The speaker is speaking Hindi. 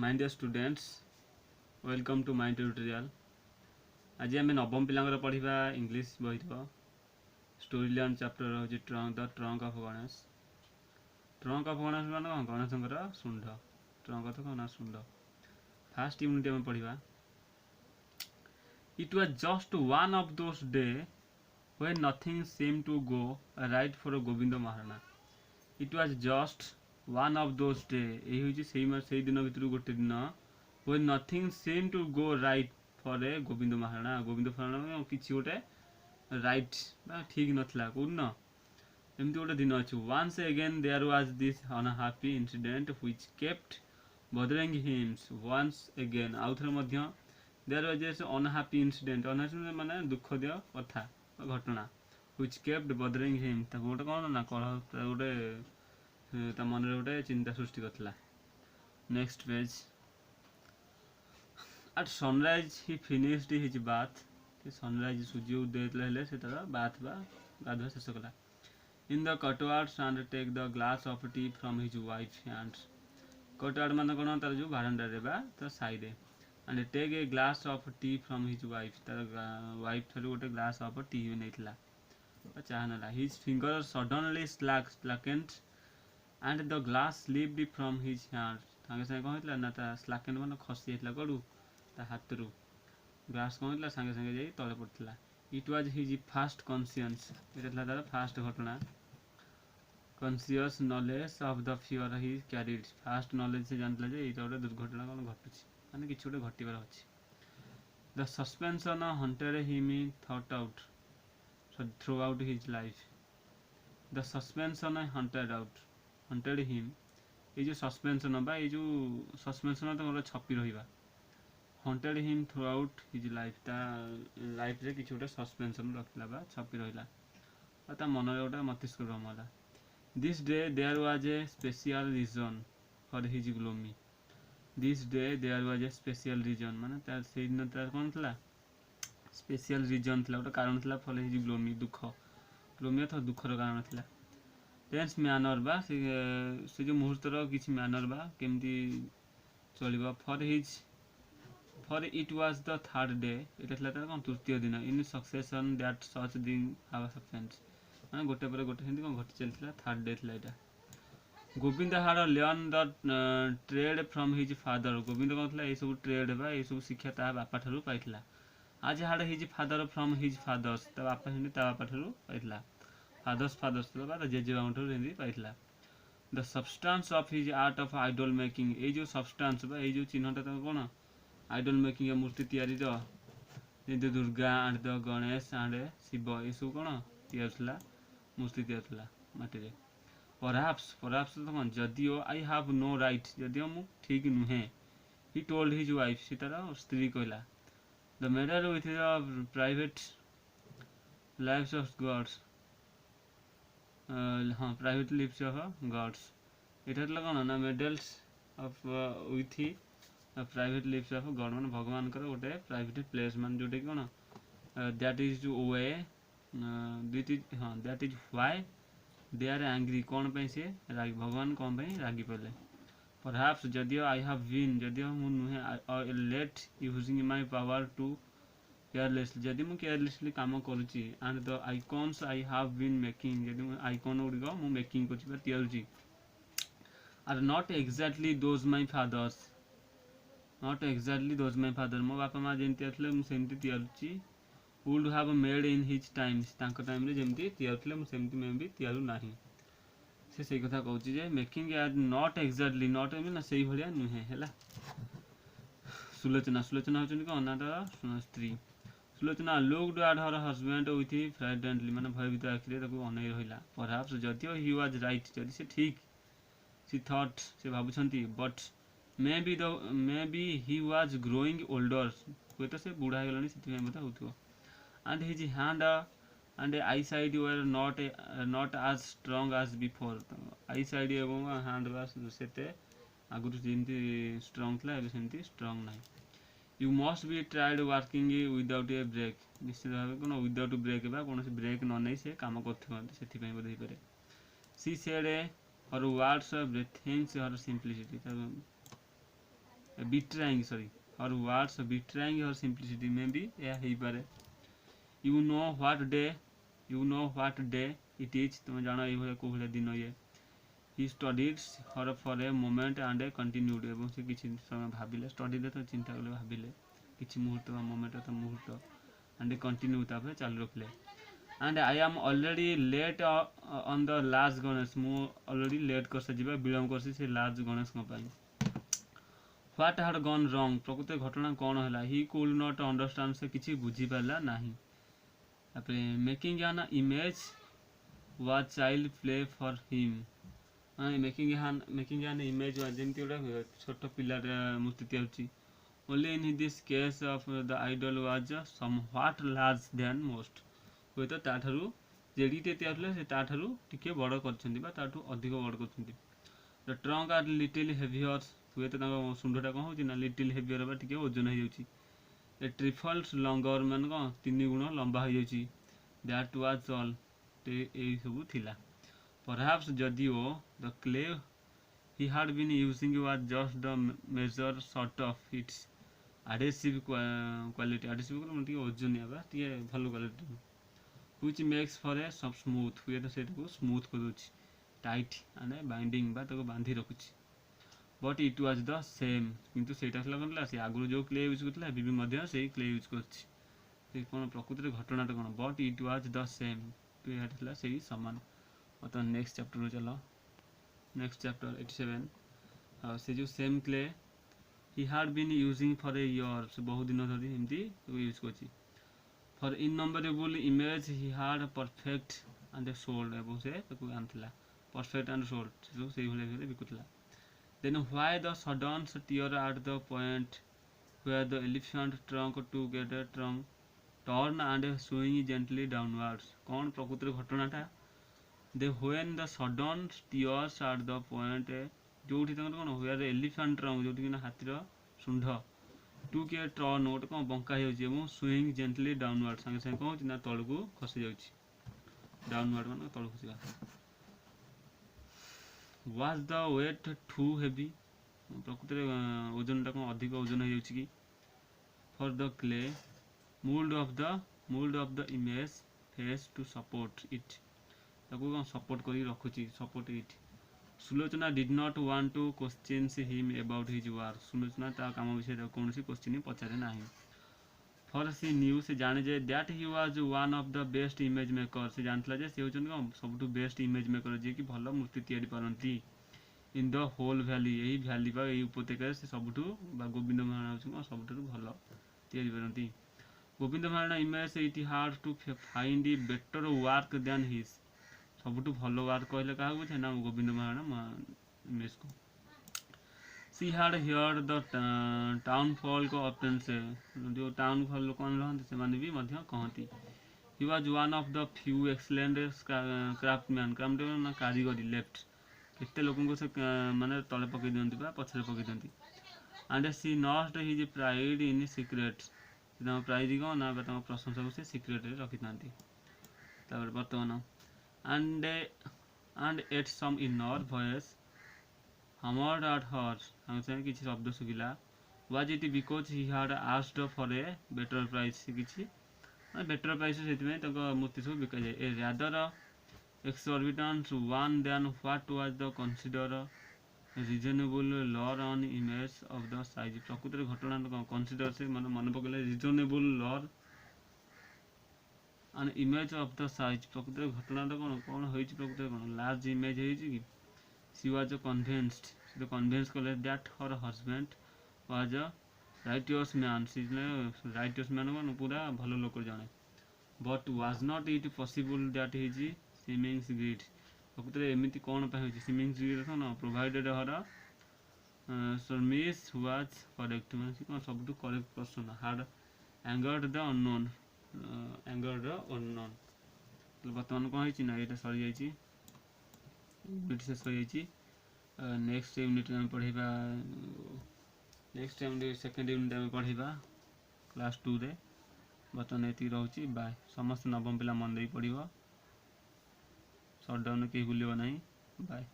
My dear students welcome to my tutorial. आज आम नवम पिला पढ़ा इंग्लीश बही स्टोरी लर्न चैप्टर हूँ the trunk of Ganesha. Trunk of Ganesha मान कौन गणेश शुंड। ट्रंक अर्थ कौन शुंड। फास्ट यूनिट आम पढ़ा। It was just one of those day when nothing seemed to go right for Govind Maharana. It was just one of those day यही दिन भितर गोटे दिन when nothing seemed to go right for a Govind Maharana. Govind Maharana किसी गोटे राइट ठीक नाला कौन एमती गोटे दिन अच्छे। Once again there was this unhappy incident which kept bothering him. Once again आउ थे there was this unhappy incident. Unhappy माने दुखदय कथा घटना व्हिच केप्ट बदरिंग हिम गोटे कौन ना कलह गोटे मन गोटे चिंता सृष्टि करता। Next page. At sunrise he finished his bath. Sunrise सूर्य उदय से तार बाथ बा गाधुआ शेष कला। In the courtyards and take the glass of tea from his wife hands. Courtyard मान कौन तार जो बारांडा बा तार side and take a glass of tea from his wife तार वाइफ ठार गोटे ग्लास ऑफ टी नहीं चाह ना। His finger suddenly slackened and the glass slipped from his hand. सागे सागे कौन होता ना स्लाकेंड मान खसी जाता कड़ू हाथ रू ग्लास कौन होता सागे सागे जाई तले पड़ता। It was his fast conscious यहाँ तार फास्ट घटना। Conscious knowledge of the fear he carried. Fast knowledge से जानता है ये गोटे दुर्घटना कौन घटुची माने किसी गोटे घटबार अच्छी। द सस्पेंशन हंटेड हिम थॉट आउट throughout his life. The suspension haunted him ये जो सस्पेंशन बा ये जो सस्पेंशन तो गोटे छपी रहा। Haunted him throughout his life life रे किसी गोटे सस्पेंशन रखला बा छपी रहा मन में गोटे मस्तिष्क भ्रम है। This day there was a special reason for his gloomy. This day there was a special reason माने से दिन तार कौन था स्पेशल रीजन था गोटे कारण था फॉर हिज ग्लोमी दुख। ग्लोमी अथवा दुखर कारण था। टेंस मैनर बा से जो मुहूर्तर किसी मैनर बा केमती चलिबा। For it was the third day यहाँ तार कौन तृतीय दिन इन सक्सेसन दैट सच दिन हैव हैपेंड माने गोटे पर गोटे सेमती कौन घटी चलता। थर्ड डे था यहाँ। गोविंद हाड learn the trade from his father. Govind कौन था ये सब ट्रेड बा ये सब शिक्षा ता बापा ठारू पाइथिला। आज हाड his father from his father's ता बापा सेमती ता बापा ठारू पाइथिला। फादर्स बा जेजे बाबा ठारू सेमती पाइथिला। The substance of his art of idol making ये जो सब्सटेंस बा ये जो चिन्हटा कौन आइडल मेकिंग मूर्ति तैयारी the Durga and the Ganesha and Shiva ये सब कौन तैयार मूर्ति तैयार माटी। परहैप्स तो कौन जदिओ आई हैव नो राइट जदिओ मु ठीक नुहे। ही टोल्ड हिज वाइफ से तार स्त्री कहला। The meddle with the private lives of gods. हाँ प्राइवेट लिव्स ऑफ गॉड्स यहाँ कौन ना meddles of with private lives of god मान भगवान गोटे प्राइवेट प्लेस मान जोटे कौन दैट इज वे हाँ that is why they are angry कौन पे सी रागी भगवान कौन पे रागी पड़े। परहैप्स जदिओ आई हैव बीन जदिओ मु नुहे let using my power too carelessly जदि मु केयरलेसली काम करुच्ची and the icons I have been making जदि आइकॉन गुड़िक मु मेकिंग कर तैयारी are not exactly those my fathers. Not exactly those my father मो बापा माँ जमी तैयार मुझे तैयारी would have made in his times time रे जमी तैयार मुझे मैं भी तैयार ना से कथा कहूँ making are not exactly not ना से भाया नुहे है। सुलोचना सुलोचना होती कौन ना स्त्री। Sulochana looked at her husband with frightenedly माने भयभीत आखिरे अनै रहा। परहैप्स जदिओ ही वाज राइट जदि से ठीक सी थॉट से भावुंट but may be he was growing older हे तो से बुढ़ा होगा से हो। And his hand and eyesight were not as strong as before. Eyesight एवं हैंड वाश से आगुरी जमी स्ट्रंग था एमती स्ट्रंग ना। You must B tried working without a break निश्चित भाव कौन विदाउट ब्रेक कौन ब्रेक न नहीं से कम कर बोधे पारे। She said her words breathings her simplicity betraying sorry or words betraying your simplicity में भी यह हो पारे you know what day it is तुम जानो ये भले कोहले दिन ये he studied her for a moment and continued एवं से किसी समय भाविले study दे तो चिंता कले भाविले किसी मुहूर्त वा moment तो मुहूर्त and continue तापे चालू रखले and I am already late on the last Ganesh मु already late कर से जीवा विलंब कर से last गणेश को पाई what had gone wrong प्रकृति घटना कौन है he could not understand से किसी बुझी पाला नहीं अपने making an image was child play for him making an image was जेमती गोटे छोट पिलार मूर्ति तैयार only in this case of the idol was somewhat large than most हुए तो ताठारु जेडीटे तैयार होले से ताठारु टिके बड़ करछन्ती बा ताठु अधिक बड़ करछन्ती the trunk are little heavier हुए तो ताको सुंडटा कोन होची ना little heavier बा टिके ओजन हो जाउची a trifles longer मान को 3 गुण लंबा हो जाउची that was all ते एई सब थिला perhaps जदिओ the clay he had been using was just the measure sort of its adhesive quality adhesive को टिके ओजन या टिके भलो quality which makes for a smooth हुए तो सेटा को स्मूथ कर दोची टाइट आने बाइंडिंग बा तो बांधी रखुची but it was the same किंतु सेटा सला कोनला से आगु जो क्ले यूज करथला बीबी मध्य सेही क्ले यूज करछि से कोन प्रकृति रे घटना त कोन but it was the same तो याटला सेही समान तो नेक्स्ट चैप्टर रो चलो नेक्स्ट चैप्टर 87 से जो same clay he had been using for a year से बहुत दिन धरि हिंदी यूज करछि for innumerable image he had perfect and sold एबो से ताको आनथिला perfect and sold जो सेही भले भले बिकुतला then why the sudden tear at the point where the elephant trunk to get a trunk turn and swing gently downwards कौन प्रकृति घटनाटा they when the sudden tears at the point जोठी तंगर cone where the elephant trunk जोठी ना हाथीर सुंढ टू के टर्न ओट कोन बंका हो जे मु स्विंग जेंटली डाउनवर्ड संगे संगे कोन ना तळकु खसी जाउची डाउनवर्ड माने तळ खसीगा was the weight too heavy प्रकृति रे ओजन ता कोन अधिक ओजन हो जाउची की for the clay mold of the image face to support it ताको कोन सपोर्ट करी रखुची support it Sulochana did not want to question him about his work Sulochana ता काम विषय कोनसी क्वेश्चन पचारे नाही for she knew से जाने जे that he was one of the best image maker से जानतला जे से होचन कोन सबटु बेस्ट इमेज मेकर जे कि भलो मूर्ति तैयारी परंती इन द होल वैली एही वैली बा एही उपत्यका से सबटु बा गोविंद महाराज होचन सबटु भलो तैयारी परंती Govind Maharaj image it hard to find a better work than his सबटु भलो वर्क कहले काहा बुझे ना गोविंद महाराज इमेज को she had heard the town folk often say जो town folk लोक रहନ୍ତି ସେମାନେ भी ମଧ୍ୟ कहନ୍ତି he was one of the few excellent craftsmen craftsman ना कारीगरी लेफ्ट केते लोकन को से माने तळे पकई दियंती बा पछरे पकई दियंती and she nursed his pride in secret ना प्राइड को ना बता प्रशंसा को से सीक्रेट रे रखि थांती तापर वर्तमान and at some inner voice hammered at her हमसे किछि शब्द सुगिला was it because he had asked for a better price किछि better price सेति में तको मूर्ति सब बिका जाय a rather exorbitant one than what was the consider reasonable law on image of the size प्रकृति घटना को consider से मन पकले reasonable law an image of the size प्रकृति घटना कोन होइछि प्रकृति कोन large image होइछि कि she was convinced the convince कले that her husband was a righteous man she is righteous man कोन पूरा भलो लोक जाने but was not it possible that his seeming greed प्रकृति एमिति कोन पय होइछि seeming greed cone provided her Surmise was correct माने कोन सबटु correct person had angered the unknown तो वर्तमान कोन होइछि ना एटा सरी जाइछि यूनिट से सरी जाइछि नेक्स्ट यूनिट में पढ़िबा नेक्स्ट टाइम सेकंड यूनिट में पढ़िबा क्लास 2 रे वर्तमान एति रहउछि बाय समस्त नवम पिला मन देई पढ़िबो शॉट डाउन के भूलिबो नाही बाय।